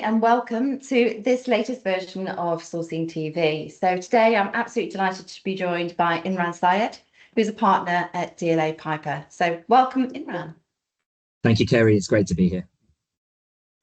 and welcome to this latest version of Sourcing TV. So today I'm absolutely delighted to be joined by Imran Syed, who's a partner at DLA Piper. So welcome, Imran. Thank you, Kerry. It's great to be here.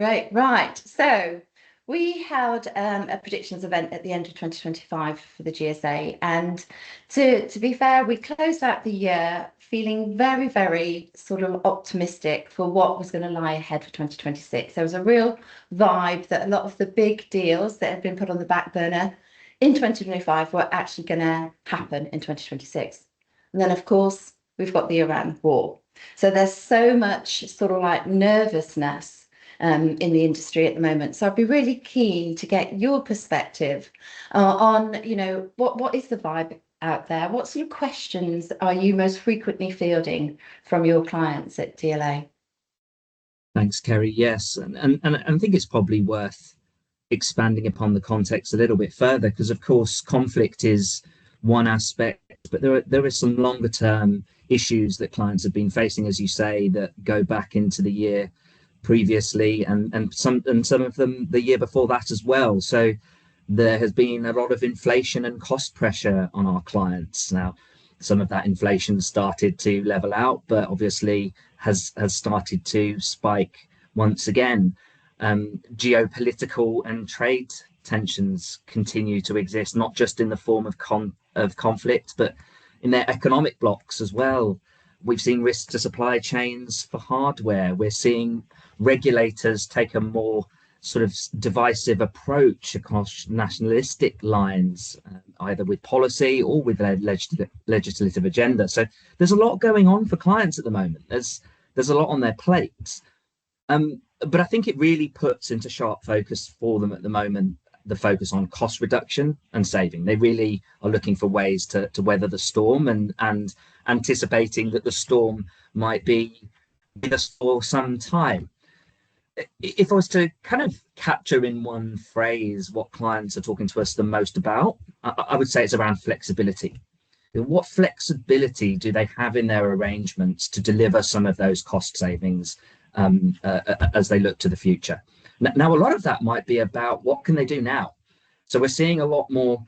Great, right. So we held a predictions event at the end of 2025 for the GSA, and to be fair, we closed out the year feeling very, very sort of optimistic for what was going to lie ahead for 2026. There was a real vibe that a lot of the big deals that had been put on the back burner in 2025 were actually going to happen in 2026. And then, of course, we've got the Iran war. So there's so much sort of like nervousness in the industry at the moment. So I'd be really keen to get your perspective on, what is the vibe out there? What sort of questions are you most frequently fielding from your clients at DLA? Thanks, Kerry. Yes, and I think it's probably worth expanding upon the context a little bit further because, of course, conflict is one aspect, but there are some longer term issues that clients have been facing, as you say, that go back into the year previously and some of them the year before that as well. So there has been a lot of inflation and cost pressure on our clients. Now, some of that inflation started to level out, but obviously has started to spike once again. Geopolitical and trade tensions continue to exist, not just in the form of conflict, but in their economic blocks as well. We've seen risks to supply chains for hardware. We're seeing regulators take a more sort of divisive approach across nationalistic lines, either with policy or with their legislative agenda. So there's a lot going on for clients at the moment. There's a lot on their plates. But I think it really puts into sharp focus for them at the moment the focus on cost reduction and saving. They really are looking for ways to weather the storm and anticipating that the storm might be with us for some time. If I was to kind of capture in one phrase what clients are talking to us the most about, I would say it's around flexibility. What flexibility do they have in their arrangements to deliver some of those cost savings as they look to the future? Now, a lot of that might be about what can they do now. So we're seeing a lot more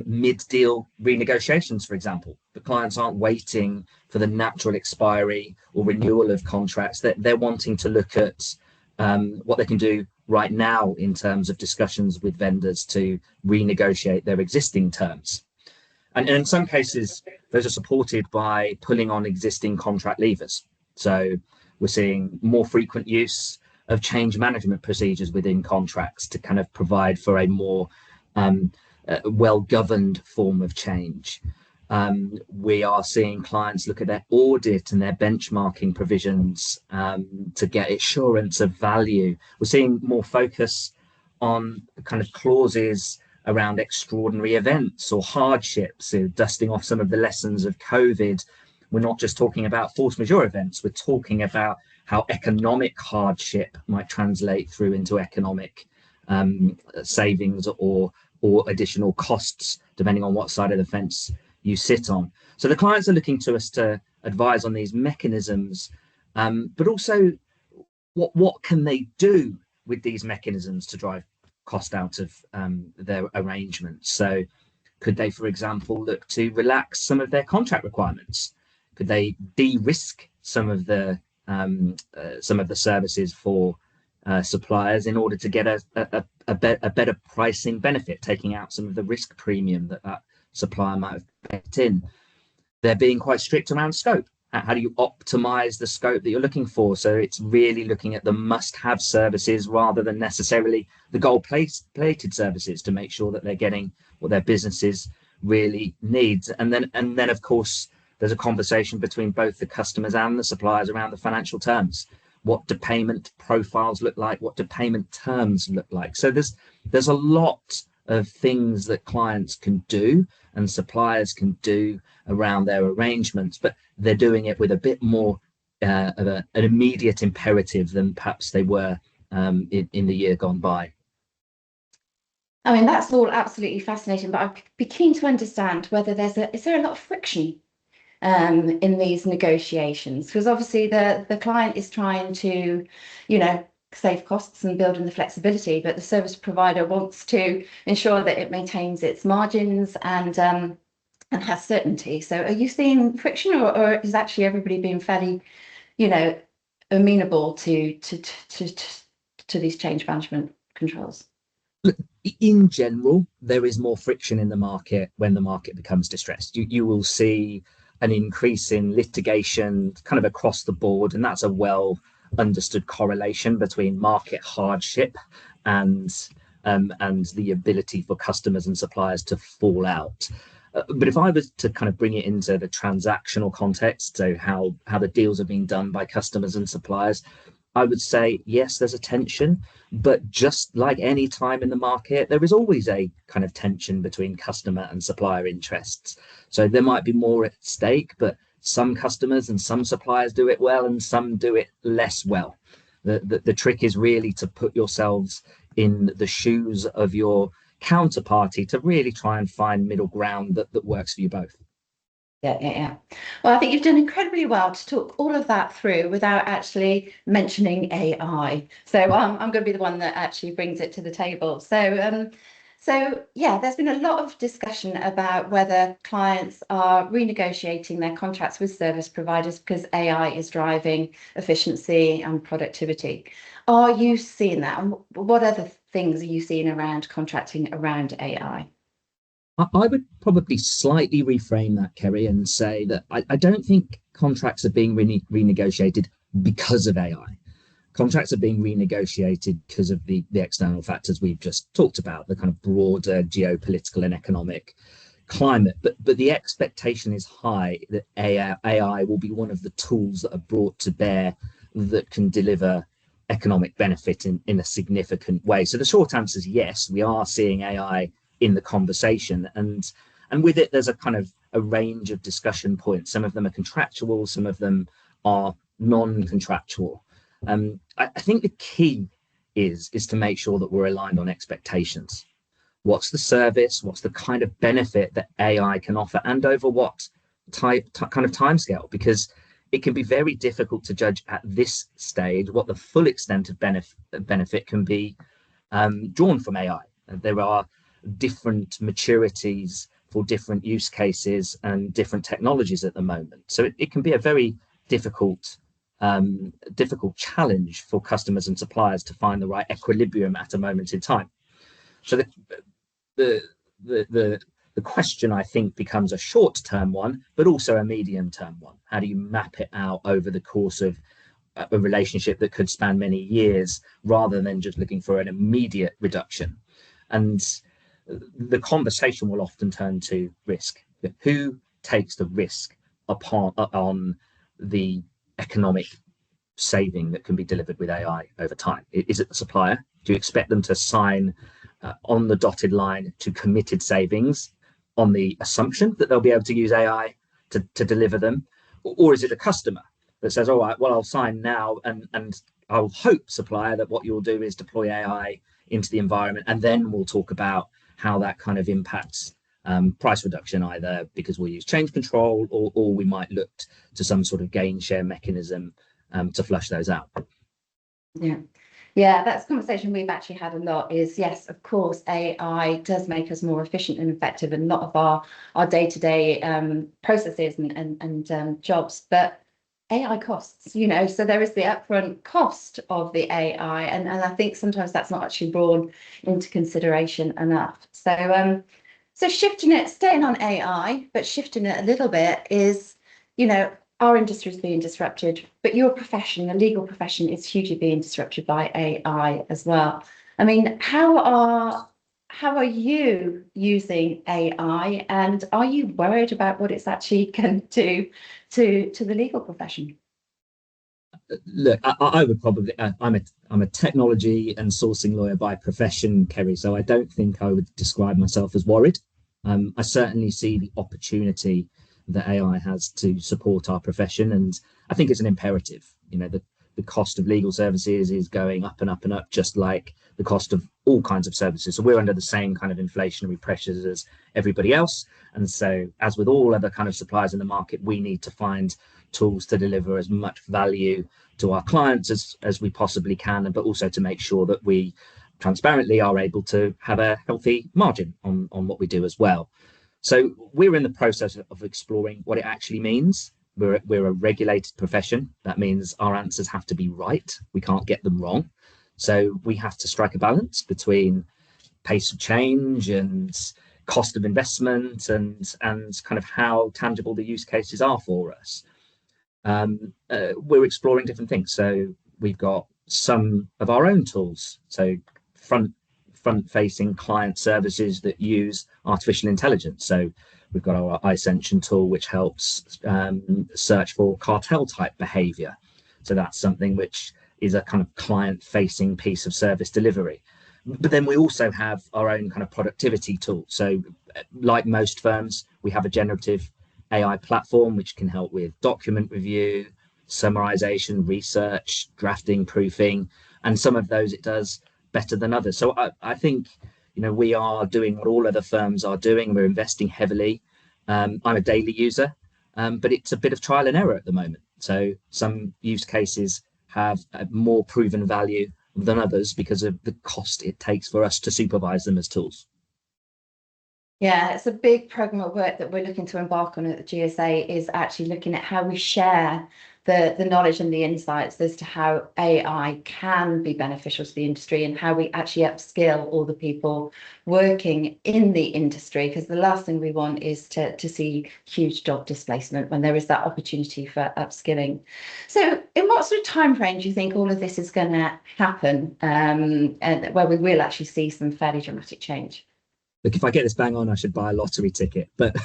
mid-deal renegotiations, for example. The clients aren't waiting for the natural expiry or renewal of contracts. They're wanting to look at what they can do right now in terms of discussions with vendors to renegotiate their existing terms. And in some cases, those are supported by pulling on existing contract levers. So we're seeing more frequent use of change management procedures within contracts to kind of provide for a more well-governed form of change. We are seeing clients look at their audit and their benchmarking provisions to get assurance of value. We're seeing more focus on kind of clauses around extraordinary events or hardships, dusting off some of the lessons of COVID. We're not just talking about force majeure events, we're talking about how economic hardship might translate through into economic savings or additional costs, depending on what side of the fence you sit on. So the clients are looking to us to advise on these mechanisms, but also what can they do with these mechanisms to drive cost out of their arrangements. So could they, for example, look to relax some of their contract requirements? Could they de-risk some of the services for suppliers in order to get a better pricing benefit, taking out some of the risk premium that supplier might have paid in? They're being quite strict around scope. How do you optimize the scope that you're looking for? So it's really looking at the must-have services rather than necessarily the gold-plated services to make sure that they're getting what their businesses really needs. And then of course, there's a conversation between both the customers and the suppliers around the financial terms. What do payment profiles look like? What do payment terms look like? So there's a lot of things that clients can do and suppliers can do around their arrangements, but they're doing it with a bit more of an immediate imperative than perhaps they were in the year gone by. I mean, that's all absolutely fascinating, but I'd be keen to understand whether is there a lot of friction in these negotiations? Because obviously the client is trying to, save costs and build in the flexibility, but the service provider wants to ensure that it maintains its margins and has certainty. So are you seeing friction, or is actually everybody being fairly, you know, amenable to these change management controls? In general, there is more friction in the market when the market becomes distressed. You will see an increase in litigation kind of across the board, and that's a well understood correlation between market hardship and the ability for customers and suppliers to fall out. But if I was to kind of bring it into the transactional context, so how the deals are being done by customers and suppliers, I would say yes, there's a tension, but just like any time in the market, there is always a kind of tension between customer and supplier interests. So there might be more at stake, but some customers and some suppliers do it well and some do it less well. The trick is really to put yourselves in the shoes of your counterparty to really try and find middle ground that works for you both. Yeah. Well, I think you've done incredibly well to talk all of that through without actually mentioning AI. So I'm going to be the one that actually brings it to the table. So yeah, there's been a lot of discussion about whether clients are renegotiating their contracts with service providers because AI is driving efficiency and productivity. Are you seeing that? And what other things are you seeing around contracting around AI? I would probably slightly reframe that, Kerry, and say that I don't think contracts are being renegotiated because of AI. Contracts are being renegotiated because of the external factors we've just talked about, the kind of broader geopolitical and economic climate. But the expectation is high that AI will be one of the tools that are brought to bear that can deliver economic benefit in a significant way. So the short answer is yes, we are seeing AI in the conversation, and with it there's a kind of a range of discussion points. Some of them are contractual, some of them are non-contractual. I think the key is to make sure that we're aligned on expectations. What's the service, what's the kind of benefit that AI can offer, and over what kind of timescale, because it can be very difficult to judge at this stage what the full extent of benefit can be drawn from AI. There are different maturities for different use cases and different technologies at the moment. So it can be a very difficult challenge for customers and suppliers to find the right equilibrium at a moment in time. So the question, I think, becomes a short-term one, but also a medium-term one. How do you map it out over the course of a relationship that could span many years, rather than just looking for an immediate reduction? And the conversation will often turn to risk. Who takes the risk on the economic saving that can be delivered with AI over time? Is it the supplier? Do you expect them to sign on the dotted line to committed savings on the assumption that they'll be able to use AI to deliver them? Or is it a customer that says, all right, well, I'll sign now and I'll hope, supplier, that what you'll do is deploy AI into the environment, and then we'll talk about how that kind of impacts price reduction, either because we'll use change control or we might look to some sort of gain share mechanism to flush those out. Yeah, that's a conversation we've actually had a lot. Is yes, of course, AI does make us more efficient and effective in a lot of our day-to-day processes and jobs, but AI costs, so there is the upfront cost of the AI, and I think sometimes that's not actually brought into consideration enough. So shifting it, staying on AI, but shifting it a little bit is, our industry is being disrupted, but your profession, the legal profession, is hugely being disrupted by AI as well. I mean, how are you using AI, and are you worried about what it's actually going to do to the legal profession? Look, I would probably, I'm a technology and sourcing lawyer by profession, Kerry, so I don't think I would describe myself as worried. I certainly see the opportunity that AI has to support our profession, and I think it's an imperative. The cost of legal services is going up and up and up, just like the cost of all kinds of services. So we're under the same kind of inflationary pressures as everybody else. And so, as with all other kind of suppliers in the market, we need to find tools to deliver as much value to our clients as we possibly can, but also to make sure that we transparently are able to have a healthy margin on what we do as well. So we're in the process of exploring what it actually means. We're a regulated profession. That means our answers have to be right. We can't get them wrong. So we have to strike a balance between pace of change and cost of investment and kind of how tangible the use cases are for us. We're exploring different things. So we've got some of our own tools. So front-facing client services that use artificial intelligence. So we've got our iSention tool, which helps search for cartel-type behavior. So that's something which is a kind of client-facing piece of service delivery. But then we also have our own kind of productivity tool. So like most firms, we have a generative AI platform, which can help with document review, summarization, research, drafting, proofing, and some of those it does better than others. So I think, we are doing what all other firms are doing. We're investing heavily. I'm a daily user, but it's a bit of trial and error at the moment. So some use cases have a more proven value than others because of the cost it takes for us to supervise them as tools. Yeah, it's a big program of work that we're looking to embark on at the GSA, is actually looking at how we share the knowledge and the insights as to how AI can be beneficial to the industry and how we actually upskill all the people working in the industry, because the last thing we want is to see huge job displacement when there is that opportunity for upskilling. So in what sort of time frame do you think all of this is going to happen, and where we will actually see some fairly dramatic change? Look, if I get this bang on, I should buy a lottery ticket. But,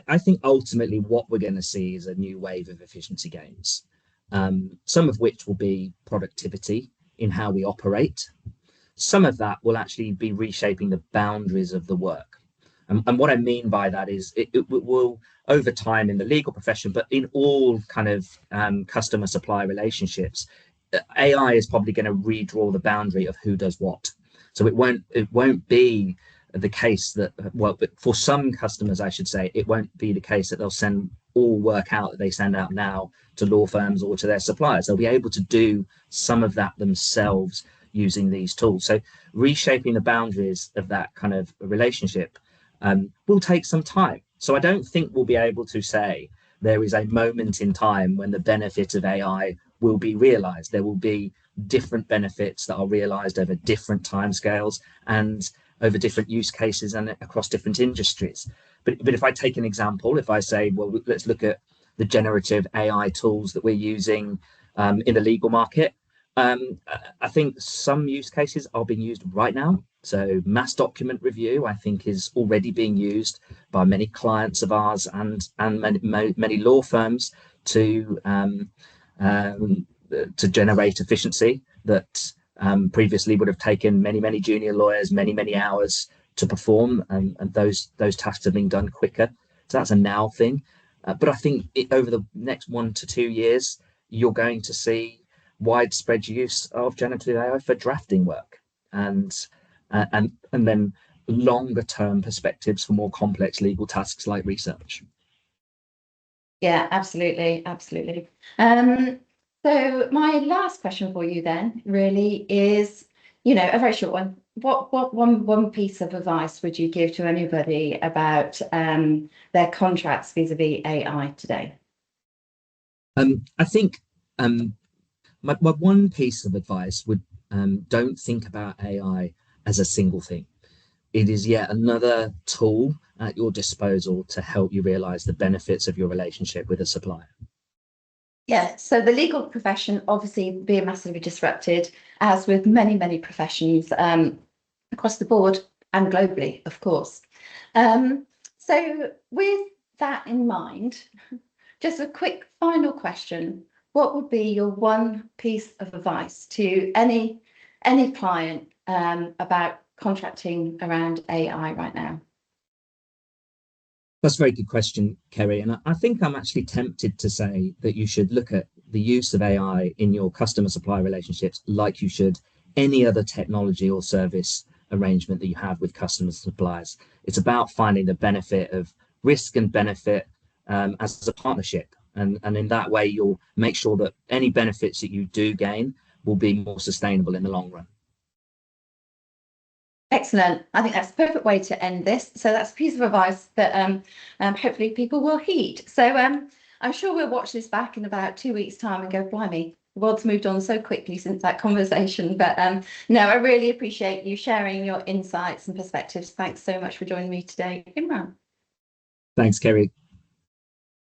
I think ultimately what we're going to see is a new wave of efficiency gains, some of which will be productivity in how we operate. Some of that will actually be reshaping the boundaries of the work. And what I mean by that is it will, over time in the legal profession, but in all kind of customer supply relationships, AI is probably going to redraw the boundary of who does what. So it won't be the case that, well, but for some customers, I should say, it won't be the case that they'll send all work out that they send out now to law firms or to their suppliers. They'll be able to do some of that themselves using these tools. So reshaping the boundaries of that kind of relationship will take some time. So I don't think we'll be able to say there is a moment in time when the benefit of AI will be realized. There will be different benefits that are realized over different timescales and over different use cases and across different industries. But if I take an example, if I say, well, let's look at the generative AI tools that we're using in the legal market, I think some use cases are being used right now. So mass document review, I think, is already being used by many clients of ours and many law firms to generate efficiency that previously would have taken many junior lawyers many hours to perform, and those tasks are being done quicker. So that's a now thing. But I think over the next 1 to 2 years, you're going to see widespread use of generative AI for drafting work, and then longer term perspectives for more complex legal tasks like research. Yeah, absolutely. So my last question for you then really is, a very short one. What one piece of advice would you give to anybody about their contracts vis-a-vis AI today? I think my one piece of advice would, don't think about AI as a single thing. It is yet another tool at your disposal to help you realize the benefits of your relationship with a supplier. Yeah, so the legal profession obviously being massively disrupted, as with many professions across the board and globally, of course. So with that in mind, just a quick final question. What would be your one piece of advice to any client about contracting around AI right now? That's a very good question, Kerry. And I think I'm actually tempted to say that you should look at the use of AI in your customer supply relationships like you should any other technology or service arrangement that you have with customers and suppliers. It's about finding the benefit of risk and benefit as a partnership. And in that way, you'll make sure that any benefits that you do gain will be more sustainable in the long run. Excellent. I think that's a perfect way to end this. So that's a piece of advice that hopefully people will heed. So I'm sure we'll watch this back in about 2 weeks' time and go, blimey, the world's moved on so quickly since that conversation. But no, I really appreciate you sharing your insights and perspectives. Thanks so much for joining me today, Imran. Thanks, Kerry.